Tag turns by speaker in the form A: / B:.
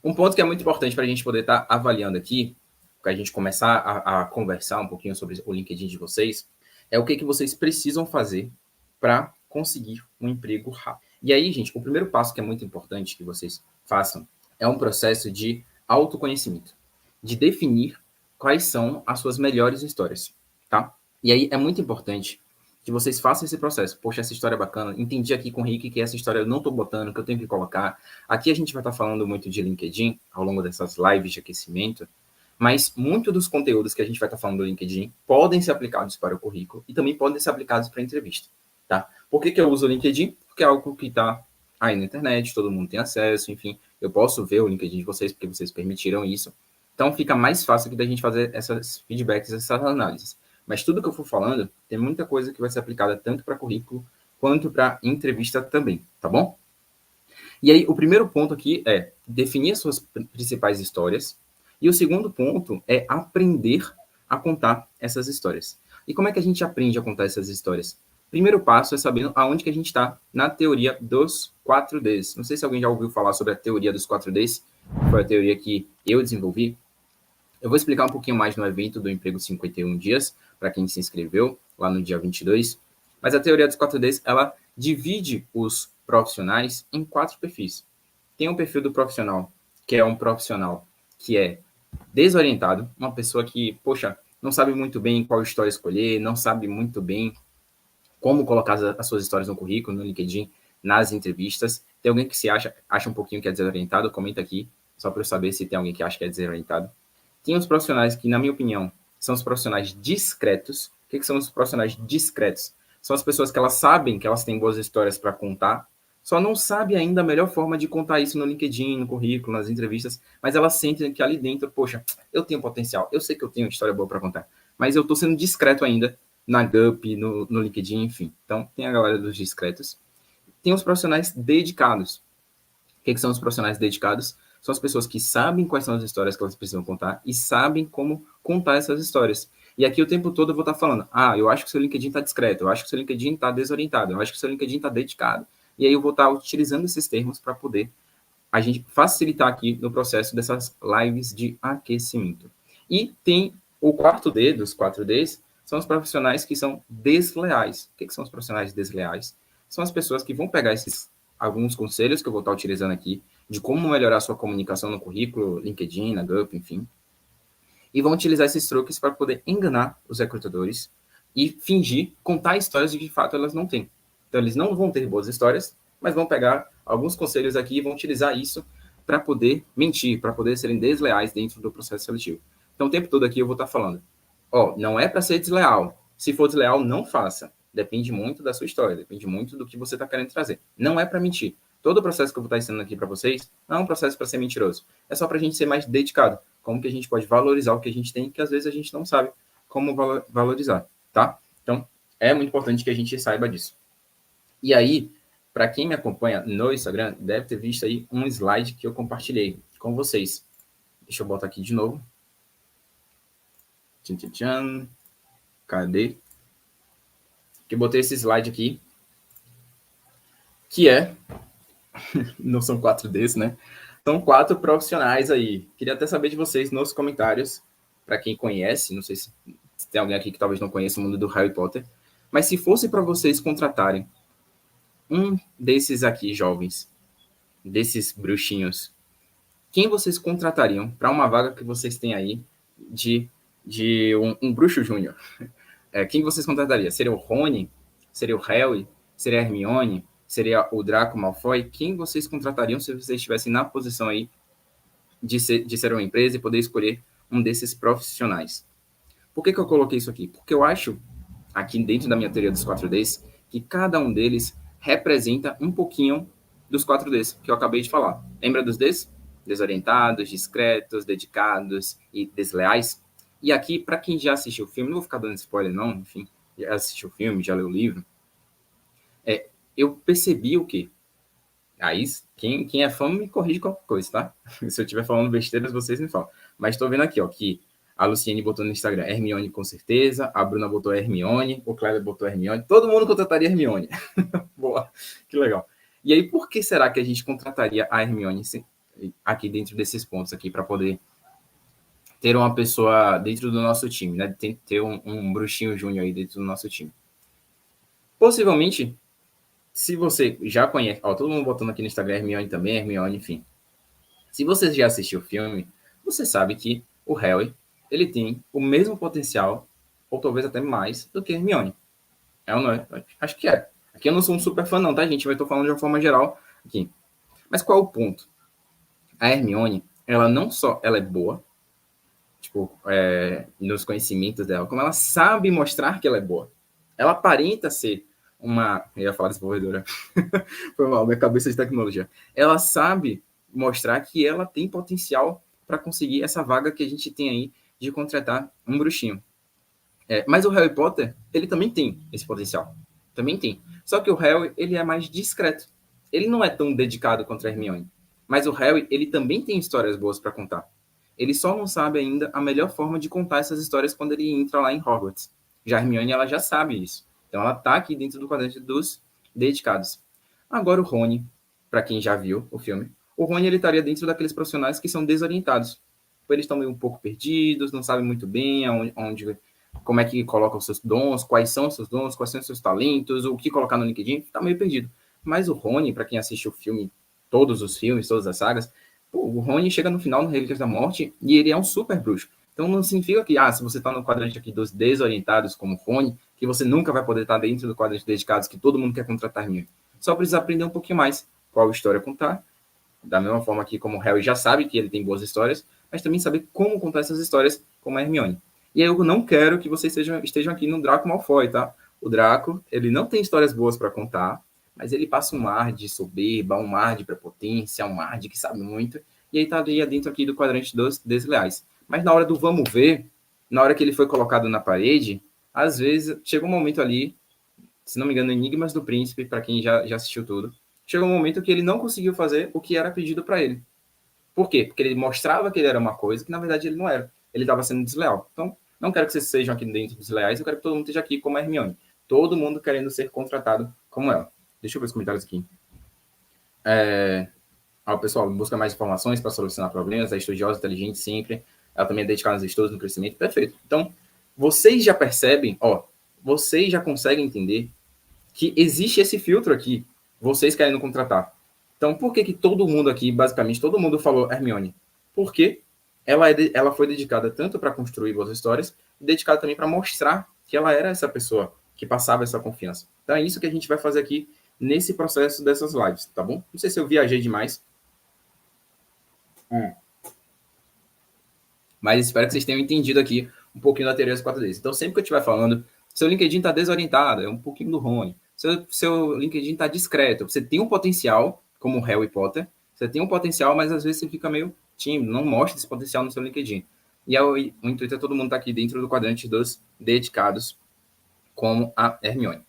A: Um ponto que é muito importante para a gente poder estar avaliando aqui, para a gente começar a conversar um pouquinho sobre o LinkedIn de vocês, é o que vocês precisam fazer para conseguir um emprego rápido. E aí, gente, o primeiro passo que é muito importante que vocês façam é um processo de autoconhecimento, de definir quais são as suas melhores histórias, tá? E aí é muito importante que vocês façam esse processo. Poxa, essa história é bacana. Entendi aqui com o Rick que essa história eu não estou botando, que eu tenho que colocar. Aqui a gente vai estar falando muito de LinkedIn ao longo dessas lives de aquecimento, mas muito dos conteúdos que a gente vai estar falando do LinkedIn podem ser aplicados para o currículo e também podem ser aplicados para a entrevista, tá? Por que eu uso o LinkedIn? Porque é algo que está aí na internet, todo mundo tem acesso, enfim, eu posso ver o LinkedIn de vocês porque vocês permitiram isso. Então fica mais fácil aqui da gente fazer essas feedbacks, essas análises. Mas tudo que eu for falando, tem muita coisa que vai ser aplicada tanto para currículo quanto para entrevista também, tá bom? E aí, o primeiro ponto aqui é definir as suas principais histórias. E o segundo ponto é aprender a contar essas histórias. E como é que a gente aprende a contar essas histórias? Primeiro passo é sabendo aonde que a gente está na teoria dos 4Ds. Não sei se alguém já ouviu falar sobre a teoria dos 4Ds, foi a teoria que eu desenvolvi. Eu vou explicar um pouquinho mais no evento do Emprego 51 Dias, para quem se inscreveu lá no dia 22. Mas a teoria dos 4Ds, ela divide os profissionais em 4 perfis. Tem um perfil do profissional, que é um profissional que é desorientado, uma pessoa que, poxa, não sabe muito bem qual história escolher, não sabe muito bem como colocar as suas histórias no currículo, no LinkedIn, nas entrevistas. Tem alguém que se acha um pouquinho que é desorientado? Comenta aqui, só para eu saber se tem alguém que acha que é desorientado. Tem os profissionais que, na minha opinião, são os profissionais discretos. O que são os profissionais discretos? São as pessoas que elas sabem que elas têm boas histórias para contar, só não sabe ainda a melhor forma de contar isso no LinkedIn, no currículo, nas entrevistas, mas elas sentem que ali dentro, poxa, eu tenho potencial, eu sei que eu tenho uma história boa para contar, mas eu estou sendo discreto ainda na GUP, no LinkedIn, enfim. Então, tem a galera dos discretos. Tem os profissionais dedicados. O que são os profissionais dedicados? São as pessoas que sabem quais são as histórias que elas precisam contar e sabem como contar essas histórias. E aqui o tempo todo eu vou estar falando, eu acho que o seu LinkedIn está discreto, eu acho que o seu LinkedIn está desorientado, eu acho que o seu LinkedIn está dedicado. E aí eu vou estar utilizando esses termos para poder a gente facilitar aqui no processo dessas lives de aquecimento. E tem o quarto D dos 4Ds, são os profissionais que são desleais. O que são os profissionais desleais? São as pessoas que vão pegar esses alguns conselhos que eu vou estar utilizando aqui, de como melhorar sua comunicação no currículo, LinkedIn, na GUP, enfim, e vão utilizar esses truques para poder enganar os recrutadores e fingir contar histórias de que de fato elas não têm. Então, eles não vão ter boas histórias, mas vão pegar alguns conselhos aqui e vão utilizar isso para poder mentir, para poder serem desleais dentro do processo seletivo. Então, o tempo todo aqui eu vou estar falando, não é para ser desleal. Se for desleal, não faça. Depende muito da sua história, depende muito do que você está querendo trazer. Não é para mentir. Todo o processo que eu vou estar ensinando aqui para vocês não é um processo para ser mentiroso. É só para a gente ser mais dedicado. Como que a gente pode valorizar o que a gente tem, que às vezes a gente não sabe como valorizar, tá? Então, é muito importante que a gente saiba disso. E aí, para quem me acompanha no Instagram, deve ter visto aí um slide que eu compartilhei com vocês. Deixa eu botar aqui de novo. Tchan, tchan, tchan. Cadê? Que eu botei esse slide aqui, que não são 4Ds, né? São 4 profissionais aí. Queria até saber de vocês nos comentários, para quem conhece, não sei se tem alguém aqui que talvez não conheça o mundo do Harry Potter, mas se fosse para vocês contratarem um desses aqui, jovens, desses bruxinhos, quem vocês contratariam para uma vaga que vocês têm aí de um bruxo júnior? Quem vocês contratariam? Seria o Rony? Seria o Harry? Seria a Hermione? Seria o Draco Malfoy? Quem vocês contratariam se vocês estivessem na posição aí de ser uma empresa e poder escolher um desses profissionais? Por que eu coloquei isso aqui? Porque eu acho, aqui dentro da minha teoria dos 4Ds, que cada um deles representa um pouquinho dos 4Ds que eu acabei de falar. Lembra dos Ds? Desorientados, discretos, dedicados e desleais. E aqui, para quem já assistiu o filme, não vou ficar dando spoiler não, enfim, já assistiu o filme, já leu o livro, eu percebi o quê? Aí, quem é fã me corrige qualquer coisa, tá? Se eu estiver falando besteiras, vocês me falam. Mas estou vendo aqui, que a Luciene botou no Instagram Hermione com certeza, a Bruna botou Hermione, o Kleber botou Hermione, todo mundo contrataria Hermione. Boa, que legal. E aí, por que será que a gente contrataria a Hermione? aqui dentro desses pontos aqui para poder ter uma pessoa dentro do nosso time, né? Tem que ter um bruxinho júnior aí dentro do nosso time. Possivelmente, se você já conhece, ó, todo mundo botando aqui no Instagram Hermione também, Hermione, enfim. Se você já assistiu o filme, você sabe que o Harry, ele tem o mesmo potencial, ou talvez até mais, do que Hermione. É ou não é? Acho que é. Aqui eu não sou um super fã não, tá, gente? Eu estou falando de uma forma geral aqui. Mas qual é o ponto? A Hermione, ela não só ela é boa, tipo, nos conhecimentos dela, como ela sabe mostrar que ela é boa. Ela aparenta ser uma... Eu ia falar desenvolvedora. Foi mal, minha cabeça de tecnologia. Ela sabe mostrar que ela tem potencial para conseguir essa vaga que a gente tem aí de contratar um bruxinho. Mas o Harry Potter, ele também tem esse potencial. Também tem. Só que o Harry, ele é mais discreto. Ele não é tão dedicado contra a Hermione. Mas o Harry, ele também tem histórias boas para contar. Ele só não sabe ainda a melhor forma de contar essas histórias quando ele entra lá em Hogwarts. Já a Hermione, ela já sabe isso. Então ela tá aqui dentro do quadrante dos dedicados. Agora o Rony, para quem já viu o filme, o Rony ele estaria dentro daqueles profissionais que são desorientados. Eles estão meio um pouco perdidos, não sabem muito bem onde como é que coloca os seus dons, quais são os seus dons, quais são os seus talentos, o que colocar no LinkedIn, tá meio perdido. Mas o Rony, para quem assiste o filme, todos os filmes, todas as sagas, o Rony chega no final no Relíquias da Morte e ele é um super bruxo. Então não significa que, se você tá no quadrante aqui dos desorientados como Rony, que você nunca vai poder estar dentro do quadrante dedicados que todo mundo quer contratar mil. Só precisa aprender um pouquinho mais qual história contar, da mesma forma que como o Harry já sabe que ele tem boas histórias, mas também saber como contar essas histórias como a Hermione. E aí eu não quero que vocês estejam aqui no Draco Malfoy, tá? O Draco, ele não tem histórias boas para contar, mas ele passa um ar de soberba, um ar de prepotência, um ar de que sabe muito, e aí tá dentro aqui do quadrante dos desleais. Mas na hora do vamos ver, na hora que ele foi colocado na parede, às vezes chega um momento ali, se não me engano, Enigmas do Príncipe, para quem já assistiu tudo, chegou um momento que ele não conseguiu fazer o que era pedido para ele. Por quê? Porque ele mostrava que ele era uma coisa que na verdade ele não era. Ele estava sendo desleal. Então, não quero que vocês sejam aqui dentro dos leais, eu quero que todo mundo esteja aqui como a Hermione. Todo mundo querendo ser contratado como ela. Deixa eu ver os comentários aqui. O pessoal busca mais informações para solucionar problemas, é estudiosa, inteligente sempre. Ela também é dedicada aos estudos, no crescimento. Perfeito. Então, vocês já percebem, vocês já conseguem entender que existe esse filtro aqui, vocês querendo contratar. Então, por que todo mundo aqui, basicamente, todo mundo falou Hermione? Porque ela foi dedicada tanto para construir boas histórias, e dedicada também para mostrar que ela era essa pessoa que passava essa confiança. Então, é isso que a gente vai fazer aqui nesse processo dessas lives, tá bom? Não sei se eu viajei demais. Mas espero que vocês tenham entendido aqui um pouquinho da teoria das 4Ds. Então, sempre que eu estiver falando, seu LinkedIn está desorientado, é um pouquinho do Rony. Seu LinkedIn está discreto. Você tem um potencial, como o Harry Potter, você tem um potencial, mas às vezes você fica meio tímido, não mostra esse potencial no seu LinkedIn. E o intuito é todo mundo estar aqui dentro do quadrante dos dedicados, como a Hermione.